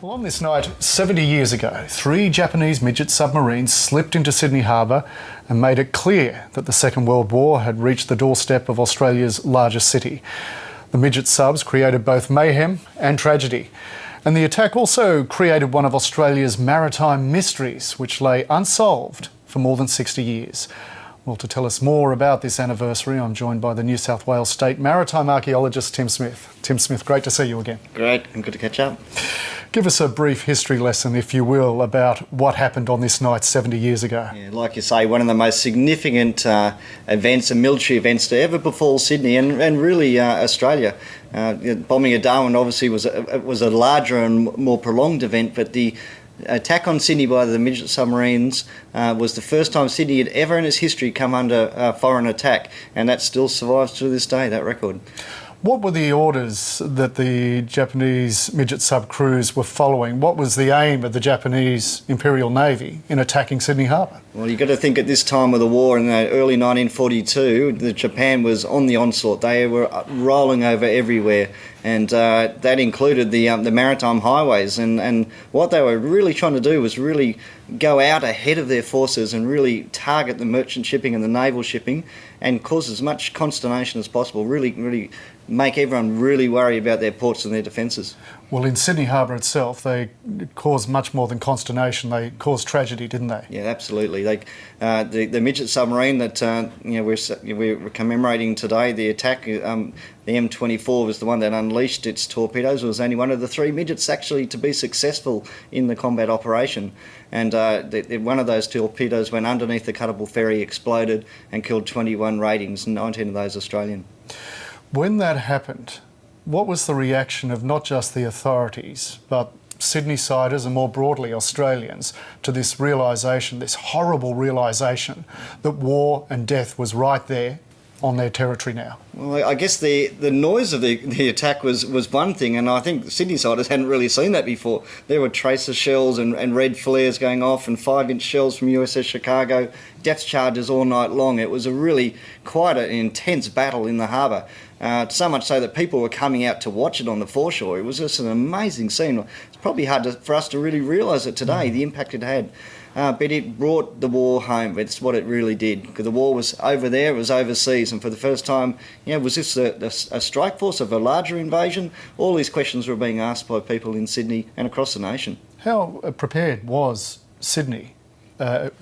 Well, on this night, 70 years ago, 3 Japanese midget submarines slipped into Sydney Harbour and made it clear that the Second World War had reached the doorstep of Australia's largest city. The midget subs created both mayhem and tragedy. And the attack also created one of Australia's maritime mysteries, which lay unsolved for more than 60 years. Well, to tell us more about this anniversary, I'm joined by the New South Wales State Maritime Archaeologist, Tim Smith. Tim Smith, great to see you again. Great, and good to catch up. Give us a brief history lesson, if you will, about what happened on this night 70 years ago. Yeah, like you say, one of the most significant events and military events to ever befall Sydney and really Australia. Bombing of Darwin obviously was a larger and more prolonged event, but the attack on Sydney by the midget submarines was the first time Sydney had ever in its history come under foreign attack, and that still survives to this day, that record. What were the orders that the Japanese midget sub crews were following? What was the aim of the Japanese Imperial Navy in attacking Sydney Harbour? Well, you've got to think at this time of the war in the early 1942, Japan was on the onslaught. They were rolling over everywhere, and that included the maritime highways. And what they were really trying to do was really go out ahead of their forces and really target the merchant shipping and the naval shipping and cause as much consternation as possible, really make everyone really worry about their ports and their defences. Well, in Sydney Harbour itself, they caused much more than consternation. They caused tragedy, didn't they? Yeah, absolutely. The midget submarine that we're commemorating today, the attack, the M24 was the one that unleashed its torpedoes. It was only one of the 3 midgets actually to be successful in the combat operation. And one of those torpedoes went underneath the cuttable ferry, exploded and killed 21 ratings, 19 of those Australian. When that happened, what was the reaction of not just the authorities, but Sydney-siders and more broadly Australians to this realisation, this horrible realisation that war and death was right there on their territory now? Well, I guess the noise of the attack was one thing, and I think the Sydney-siders hadn't really seen that before. There were tracer shells and red flares going off and 5-inch shells from USS Chicago, depth charges all night long. It was a really quite an intense battle in the harbour. So much so that people were coming out to watch it on the foreshore. It was just an amazing scene. It's probably hard for us to really realise it today, the impact it had. But it brought the war home. It's what it really did. Because the war was over there, it was overseas, and for the first time, was this a strike force of a larger invasion? All these questions were being asked by people in Sydney and across the nation. How prepared was Sydney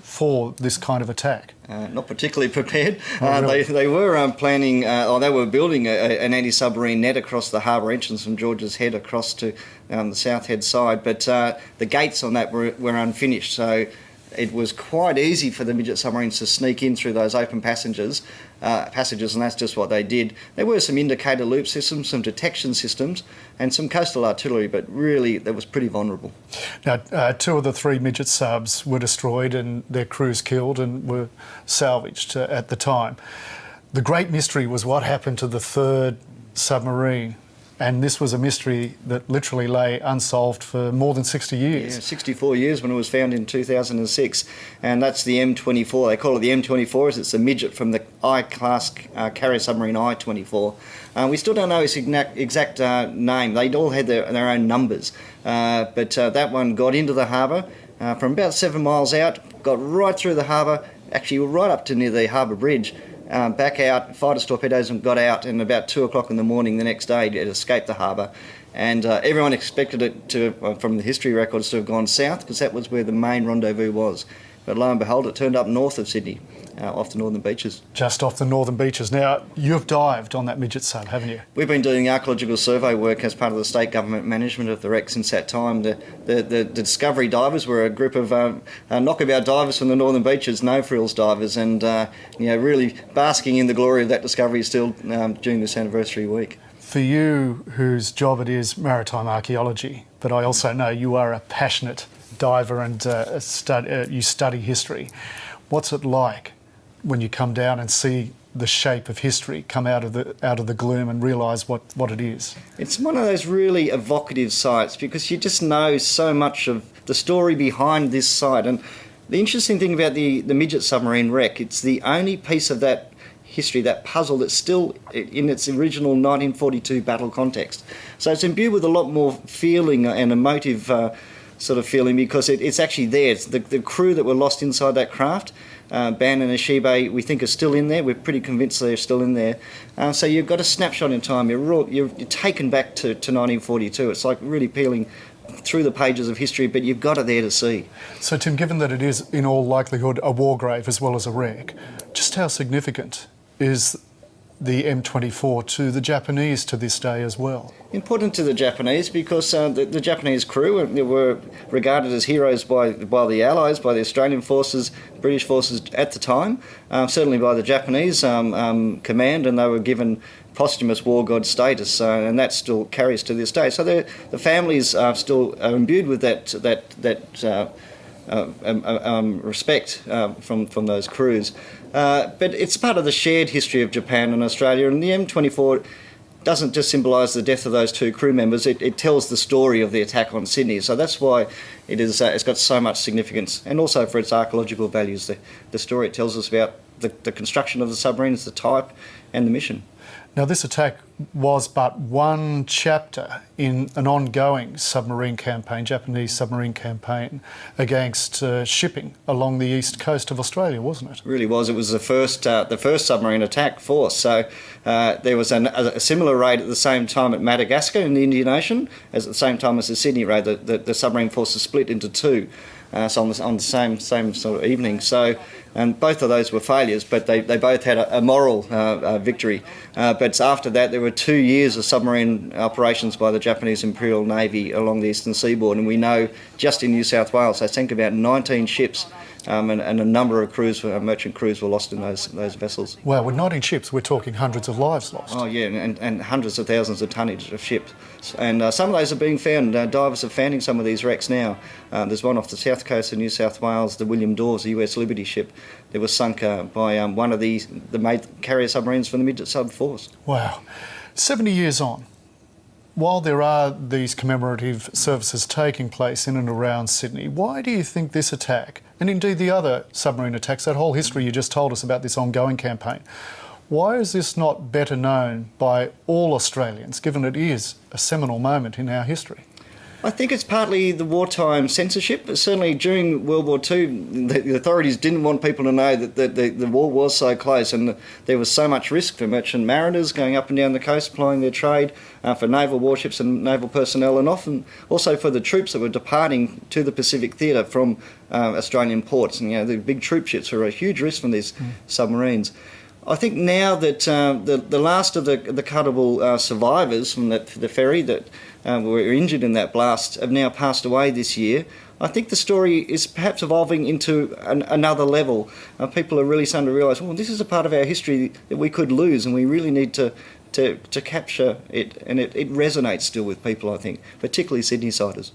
for this kind of attack? Not particularly prepared. Oh, really? They were planning, or they were building an anti-submarine net across the harbour entrance from George's Head across to the South Head side, but the gates on that were unfinished, so it was quite easy for the midget submarines to sneak in through those open passages, and that's just what they did. There were some indicator loop systems, some detection systems, and some coastal artillery, but really that was pretty vulnerable. Now, 2 of the 3 midget subs were destroyed and their crews killed and were salvaged at the time. The great mystery was what happened to the 3rd submarine. And this was a mystery that literally lay unsolved for more than 60 years. Yeah, 64 years when it was found in 2006. And that's the M24. They call it the M24 as it's a midget from the I-class carrier submarine I-24. We still don't know its exact name. They all had their own numbers. But that one got into the harbour from about 7 miles out, got right through the harbour, actually right up to near the harbour bridge. Back out, fired its torpedoes and got out, and about 2 o'clock in the morning the next day it escaped the harbour. And everyone expected it to, from the history records, to have gone south because that was where the main rendezvous was. But lo and behold, it turned up north of Sydney, off the northern beaches. Just off the northern beaches. Now, you've dived on that midget sub, haven't you? We've been doing archaeological survey work as part of the state government management of the wreck since that time. The Discovery divers were a group of knockabout divers from the northern beaches, no-frills divers, and really basking in the glory of that discovery still during this anniversary week. For you, whose job it is maritime archaeology, but I also know you are a passionate diver and you study history. What's it like when you come down and see the shape of history come out of the gloom and realise what it is? It's one of those really evocative sites because you just know so much of the story behind this site. And the interesting thing about the midget submarine wreck, it's the only piece of that history, that puzzle that's still in its original 1942 battle context. So it's imbued with a lot more feeling and emotive sort of feeling, because it's actually there. It's the crew that were lost inside that craft, Ban and Ashibe, we think are still in there. We're pretty convinced they're still in there. So you've got a snapshot in time. You're taken back to 1942. It's like really peeling through the pages of history, but you've got it there to see. So Tim, given that it is in all likelihood a war grave as well as a wreck, just how significant is the M24 to the Japanese to this day as well? Important to the Japanese because the Japanese crew were regarded as heroes by the Allies, by the Australian forces, British forces at the time, certainly by the Japanese command, and they were given posthumous war god status, and that still carries to this day. So the families are still imbued with that respect from those crews. But it's part of the shared history of Japan and Australia, and the M24 doesn't just symbolise the death of those two crew members, it tells the story of the attack on Sydney. So that's why it's got so much significance, and also for its archaeological values. The story it tells us about the construction of the submarines, the type and the mission. Now, this attack was but one chapter in an ongoing submarine campaign, Japanese submarine campaign, against shipping along the east coast of Australia, wasn't it? It really was. It was the first submarine attack force. So there was a similar raid at the same time at Madagascar in the Indian Ocean, as at the same time as the Sydney raid. The submarine forces split into two. So on the same sort of evening. So, and both of those were failures, but they both had a moral victory. But after that, there were 2 years of submarine operations by the Japanese Imperial Navy along the eastern seaboard, and we know just in New South Wales they sank about 19 ships, and a number of merchant crews were lost in those vessels. Wow, with 19 ships, we're talking hundreds of lives lost. Oh yeah, and hundreds of thousands of tonnage of ships. And some of those are being found. Divers are finding some of these wrecks now. There's one off the south coast of New South Wales, the William Dawes, the US Liberty ship, that was sunk by one of the carrier submarines from the Midget Sub Force. Wow. 70 years on, while there are these commemorative services taking place in and around Sydney, why do you think this attack, and indeed the other submarine attacks, that whole history you just told us about this ongoing campaign, why is this not better known by all Australians, given it is a seminal moment in our history? I think it's partly the wartime censorship. Certainly during World War II, the authorities didn't want people to know that the war was so close, and there was so much risk for merchant mariners going up and down the coast plying their trade, for naval warships and naval personnel, and often also for the troops that were departing to the Pacific Theatre from Australian ports. And the big troop ships were a huge risk from these submarines. I think now that the last of the cuttable survivors from the ferry that were injured in that blast have now passed away this year, I think the story is perhaps evolving into another level. People are really starting to realise, well, this is a part of our history that we could lose, and we really need to capture it, and it resonates still with people, I think, particularly Sydney-siders.